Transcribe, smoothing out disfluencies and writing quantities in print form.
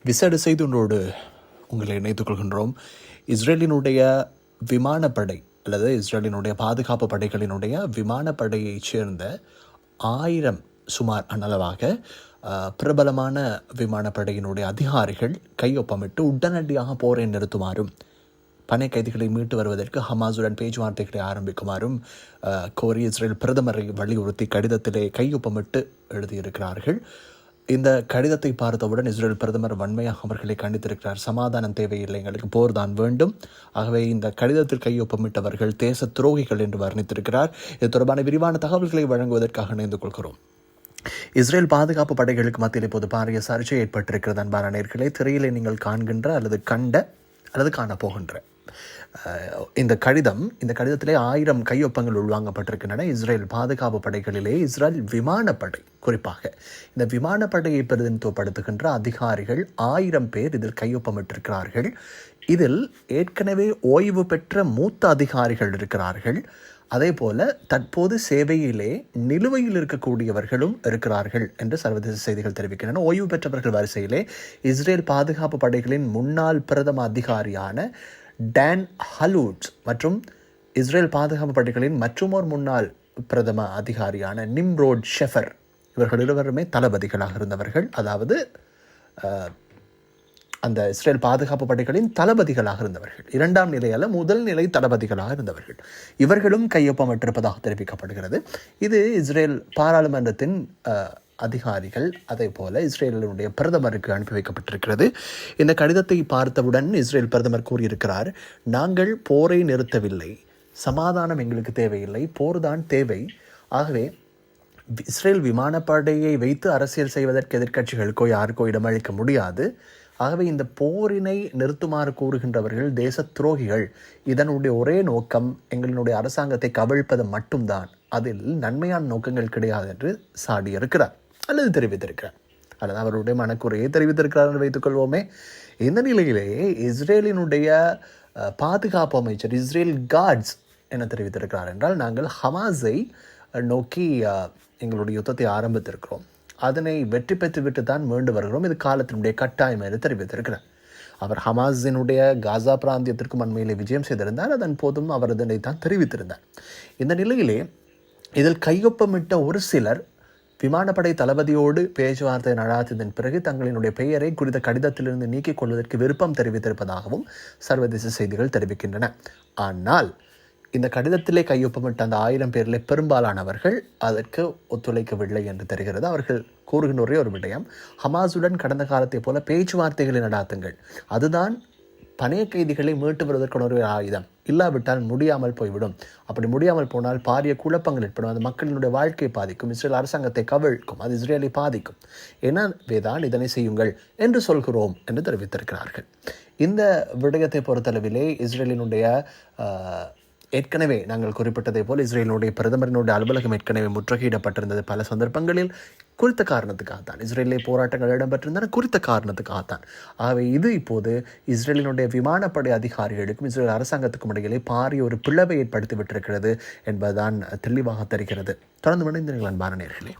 விசேட செய்தியோடு உங்களை இணைத்துக் கொள்கின்றோம். இஸ்ரேலினுடைய விமானப்படை அல்லது இஸ்ரேலினுடைய பாதுகாப்பு படைகளினுடைய விமானப்படையைச் சேர்ந்த 1000 சுமார் அளவாக பிரபலமான விமானப்படையினுடைய அதிகாரிகள் கையொப்பமிட்டு உடனடியாக போரை நிறுத்துமாறும் பனை கைதிகளை மீட்டு வருவதற்கு ஹமாஸுடன் பேச்சுவார்த்தைகளை ஆரம்பிக்குமாறும் கோரி இஸ்ரேல் பிரதமரை வலியுறுத்தி கடிதத்திலே கையொப்பமிட்டு எழுதியிருக்கிறார்கள். இந்த கடிதத்தை பார்த்தவுடன் இஸ்ரேல் பிரதமர் வன்மையாக அவர்களை கண்டித்திருக்கிறார். சமாதானம் தேவையில்லை, எங்களுக்கு போர் தான் வேண்டும். ஆகவே இந்த கடிதத்தில் கையொப்பமிட்டவர்கள் தேச துரோகிகள் என்று வர்ணித்திருக்கிறார். இது தொடர்பான விரிவான தகவல்களை வழங்குவதற்காக இணைந்து கொள்கிறோம். இஸ்ரேல் பாதுகாப்பு படைகளுக்கு மத்தியில் இப்போது பாரிய சர்ச்சை ஏற்பட்டிருக்கிறது. அன்பான நேயர்களே, திரையிலே நீங்கள் காண்கின்ற அல்லது காணப்போகின்ற இந்த கடிதத்திலே 1000 கையொப்பங்கள் உள்வாங்கப்பட்டிருக்கின்றன. இஸ்ரேல் பாதுகாப்பு படைகளிலே இஸ்ரேல் விமானப்படை, குறிப்பாக இந்த விமானப்படையை பிரதிநிதித்துவப்படுத்துகின்ற அதிகாரிகள் 1000 பேர் இதில் கையொப்பமிட்டிருக்கிறார்கள். இதில் ஏற்கனவே ஓய்வு பெற்ற மூத்த அதிகாரிகள் இருக்கிறார்கள். அதே போல தற்போது சேவையிலே நிலுவையில் இருக்கக்கூடியவர்களும் இருக்கிறார்கள் என்று சர்வதேச செய்திகள் தெரிவிக்கின்றன. ஓய்வு பெற்றவர்கள் வரிசையிலே இஸ்ரேல் பாதுகாப்பு படைகளின் முன்னாள் பிரதம அதிகாரியான டான் ஹலூட்ஸ் மற்றும் இஸ்ரேல் பாதுகாப்பு படைகளின் மற்றுமோர் முன்னாள் பிரதம அதிகாரியான நிம்ரோட் ஷெஃபர், இவர்கள் இருவருமே தளபதிகளாக இருந்தவர்கள். அதாவது அந்த இஸ்ரேல் பாதுகாப்பு படைகளின் தளபதிகளாக இருந்தவர்கள், 2ஆம் நிலை அல்ல, முதல் நிலை தளபதிகளாக இருந்தவர்கள். இவர்களும் கையொப்பமிட்டிருப்பதாக தெரிவிக்கப்படுகிறது. இது இஸ்ரேல் பாராளுமன்றத்தின் அதிகாரிகள், அதே போல இஸ்ரேலினுடைய பிரதமருக்கு அனுப்பி வைக்கப்பட்டிருக்கிறது. இந்த கடிதத்தை பார்த்தவுடன் இஸ்ரேல் பிரதமர் கூறியிருக்கிறார், நாங்கள் போரை நிறுத்தவில்லை, சமாதானம் எங்களுக்கு தேவையில்லை, போர் தான் தேவை. ஆகவே இஸ்ரேல் விமானப்படையை வைத்து அரசியல் செய்வதற்கு எதிர்க்கட்சிகளுக்கோ யாருக்கோ இடமளிக்க முடியாது. ஆகவே இந்த போரினை நிறுத்துமாறு கூறுகின்றவர்கள் தேச துரோகிகள். இதனுடைய ஒரே நோக்கம் எங்களுடைய அரசாங்கத்தை கவிழ்ப்பது மட்டும்தான், அதில் நன்மையான நோக்கங்கள் கிடையாது என்று சாடியிருக்கிறார் அல்லது தெரிவித்திருக்கிறார், அல்லது அவருடைய மனக்குறையை தெரிவித்திருக்கிறார் என்று வைத்துக்கொள்வோமே. இந்த நிலையிலேயே இஸ்ரேலினுடைய பாதுகாப்பு அமைச்சர் இஸ்ரேல் காட்ஸ் என்ன தெரிவித்திருக்கிறார் என்றால், நாங்கள் ஹமாஸை நோக்கி எங்களுடைய யுத்தத்தை ஆரம்பித்திருக்கிறோம், அதனை வெற்றி பெற்றுவிட்டு தான் மீண்டு வருகிறோம், இது காலத்தினுடைய கட்டாயம் என்று தெரிவித்திருக்கிறார். அவர் ஹமாஸினுடைய காசா பிராந்தியத்திற்கும் அண்மையிலே விஜயம் செய்திருந்தார். அதன் போதும் அவர் இதனை தான் தெரிவித்திருந்தார். இந்த நிலையிலே இதில் கையொப்பமிட்ட ஒரு சிலர் விமானப்படை தளபதியோடு பேச்சுவார்த்தை நடாத்தியதன் பிறகு தங்களினுடைய பெயரை குறித்த கடிதத்திலிருந்து நீக்கிக் கொள்வதற்கு விருப்பம் தெரிவித்திருப்பதாகவும் சர்வதேச செய்திகள் தெரிவிக்கின்றன. ஆனால் இந்த கடிதத்திலே கையொப்பமிட்ட அந்த 1000 பேரிலே பெரும்பாலானவர்கள் அதற்கு ஒத்துழைக்கவில்லை என்று தெரிகிறது. அவர்கள் கூறுகின்ற ஒரே ஒரு விடயம், ஹமாஸுடன் கடந்த காலத்தை போல பேச்சுவார்த்தைகளை நடாத்துங்கள், அதுதான் பணைய கைதிகளை மீட்டு வருவதற்கான ஒரு ஆயுதம், இல்லாவிட்டால் முடியாமல் போய்விடும், அப்படி முடியாமல் போனால் பாரிய குழப்பங்கள் ஏற்படும், அது மக்களினுடைய வாழ்க்கையை பாதிக்கும், இஸ்ரேல் அரசாங்கத்தை கவிழ்க்கும், அது இஸ்ரேலை பாதிக்கும், எனவேதான் இதனை செய்யுங்கள் என்று சொல்கிறோம் என்று தெரிவித்திருக்கிறார்கள். இந்த விடயத்தை பொறுத்தளவிலே இஸ்ரேலினுடைய ஏற்கனவே நாங்கள் குறிப்பிட்டதை போல் இஸ்ரேலினுடைய பிரதமரினுடைய அலுவலகம் ஏற்கனவே முற்றுகையிடப்பட்டிருந்தது பல சந்தர்ப்பங்களில். குறித்த காரணத்துக்காகத்தான் இஸ்ரேலிலே போராட்டங்கள் இடம்பெற்றிருந்தன, குறித்த காரணத்துக்காகத்தான். ஆகவே இது இப்போது இஸ்ரேலினுடைய விமானப்படை அதிகாரிகளுக்கும் இஸ்ரேல் அரசாங்கத்துக்கும் இடையிலே பாரிய ஒரு பிளவை ஏற்படுத்தி விட்டிருக்கிறது என்பதுதான் தெளிவாக தெரிகிறது. தொடர்ந்து மனிதர்கள் அன்பான நேயர்களே.